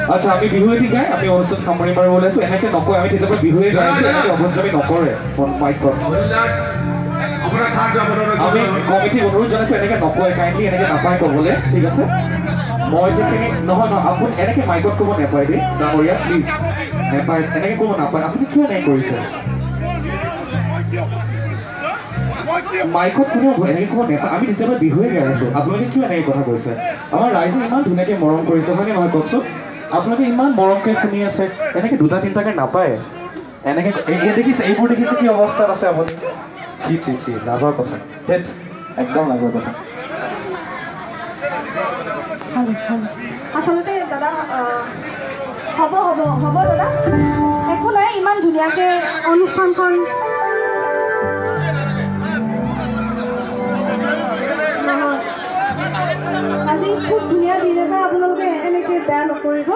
আচ্ছা আমি বিহুৱে ঠিক গাই আমি অনুষ্ঠান সামৰি মাৰিব ওলাইছো এনেকে নকয় আমি তেতিয়াৰ পৰা বিহুৱে গাইছো এনেকে অভদ্ৰামি নকৰে মাইকত আমি কমিটিক অনুৰোধ জনাইছো এনেকে নকয় কাইণ্ডলি এনেকে নাপায় ক'বলৈ ঠিক আছে মই যিখিনি নহয় নহয় আপুনি এনেকে মাইকত ক'ব নাপায় দেই ডাঙৰীয়া প্লিজ নাপায় এনেকে ক'ব নাপায় আপুনি কিয় এনেকে কৰিছে মাইকত কোনেও এনেকে ক'ব নাপায় আমি তেতিয়াৰ পৰা বিহুৱে গাই আছো আপোনালোকে কিয় এনেকে কথা কৈছে আমাৰ ৰাইজে ইমান ধুনীয়াকে মৰম কৰিছে হয়নে নহয় কওকচোন আপোনালোকে ইমান মৰমকে শুনি আছে এনেকে দুটা তিনিটাকে নাপায় এনেকে দেখিছে এইবোৰ দেখিছে কি অৱস্থাত আছে আপুনি চি লাজৰ কথা ধেত একদম লাজৰ কথা আচলতে দাদা হ'ব দাদা একো নাই ইমান ধুনীয়াকৈ অনুষ্ঠানখন আজি খুব ধুনীয়া দিন এটা আপোনালোকে এনেকৈ বেয়া নকৰিব